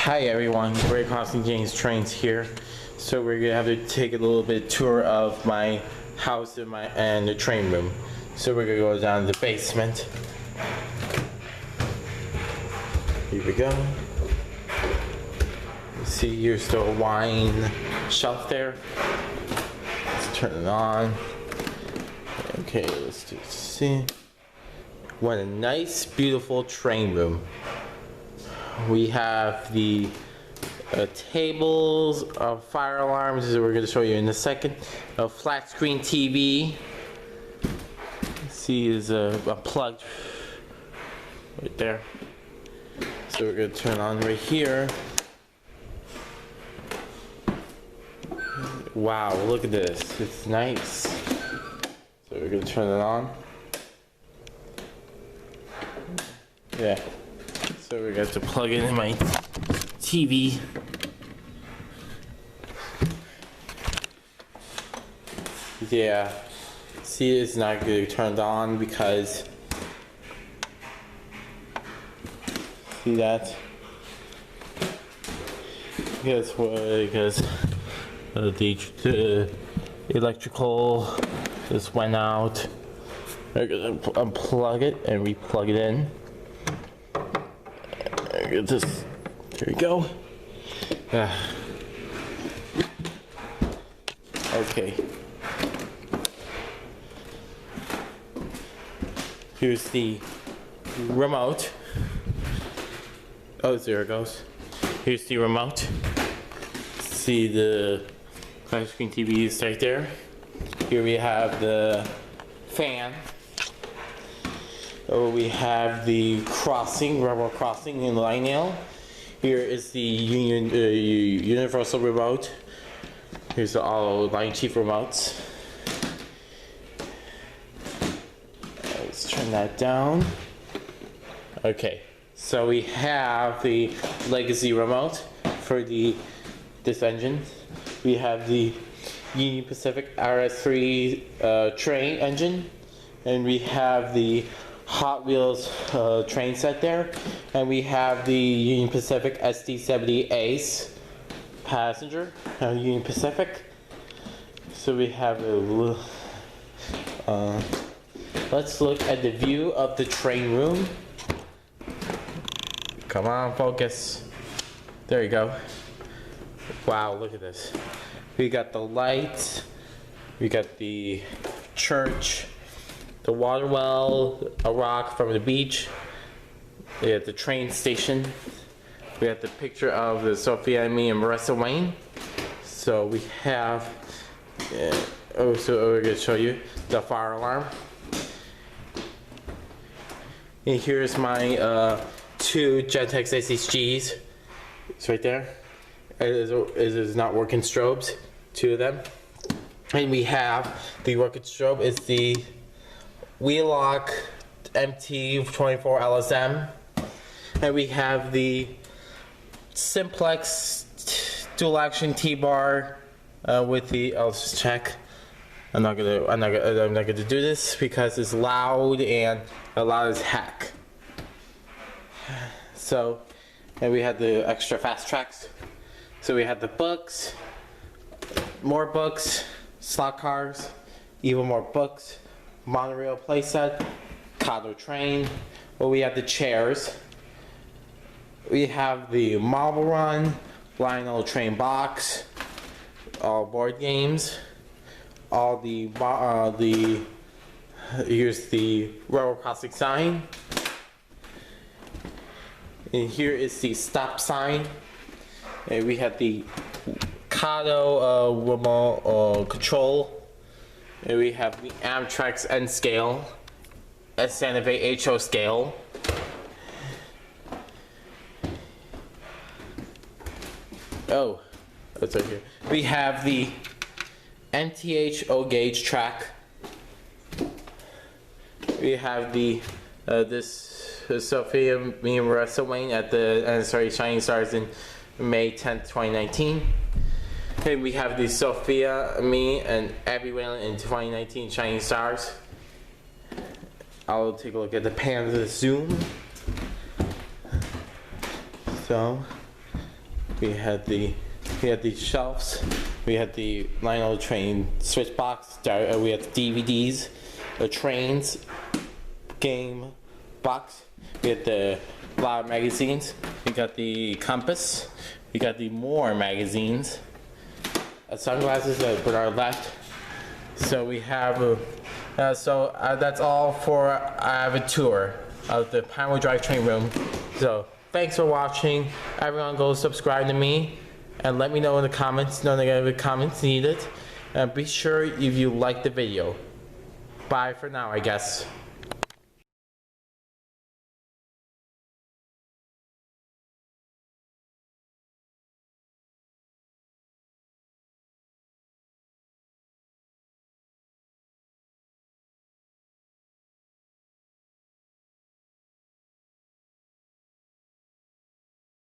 Hi everyone, Greg Austin James Trains here. So we're gonna have to take a little bit tour of my house and the train room. So we're gonna go down to the basement. Here we go. See, here's the wine shelf there. Let's turn it on. Okay, let's just see. What a nice, beautiful train room. We have the tables, fire alarms, as we're going to show you in a second. A flat screen TV. See, is unplugged right there. So we're going to turn on right here. Wow, look at this. It's nice. So we're going to turn it on. Yeah. So we're going to plug it in my TV. Yeah. See, it's not going to turn on because. See that? Because the electrical just went out. We're going to unplug it and re-plug it in. Just, there we go. Okay. Here's the remote. Oh, there it goes. Here's the remote. See the flat screen TV is right there. Here we have the fan. Oh, we have the crossing, railroad crossing in Lionel. Here is the universal remote. Here's the all line chief remotes. Let's turn that down. Okay, so we have the legacy remote for this engine. We have the Union Pacific RS3 train engine, and we have the Hot Wheels train set there, and we have the Union Pacific SD70 Ace passenger, Union Pacific. So we have a let's look at the view of the train room. Come on, focus. There you go. Wow, look at this. We got the lights, we got the church, the water well, a rock from the beach. We have the train station. We have the picture of the Sophia and me and Marissa Wayne. So we have, so we're gonna show you the fire alarm. And here's my two Gentex SHGs. It's right there. It is not working strobes, two of them. And we have the working strobe is the Wheelock MT24 LSM, and we have the Simplex dual action T-bar with the. I'll just check. I'm not gonna do this because it's loud and loud as heck. So, and we had the extra fast tracks. So we had the books, more books, slot cars, even more books. Monorail playset, Condo train. Well, we have the chairs. We have the Marble Run, Lionel train box, all board games, all the here's the railroad crossing sign, and here is the stop sign. And we have the Condo remote control. And we have the Amtrak's N scale, Santa Fe HO scale. Oh, that's right here. We have the NTH O gauge track. We have the this Sophia me and Marissa Wayne at the Shining Stars in May 10th, 2019. And we have the Sophia, me, and Abby Whalen in 2019 Shining Stars. I'll take a look at the pan of the zoom. So We had the shelves. We had the Lionel train switch box. We had the DVDs, the trains, game box. We had a lot of magazines. We got the compass. We got the more magazines. Sunglasses that Bernard left. So we have. That's all for. I have a tour of the Pinewood drivetrain room. So thanks for watching. Everyone go subscribe to me and let me know in the comments. No negative comments needed. And be sure if you like the video. Bye for now, I guess.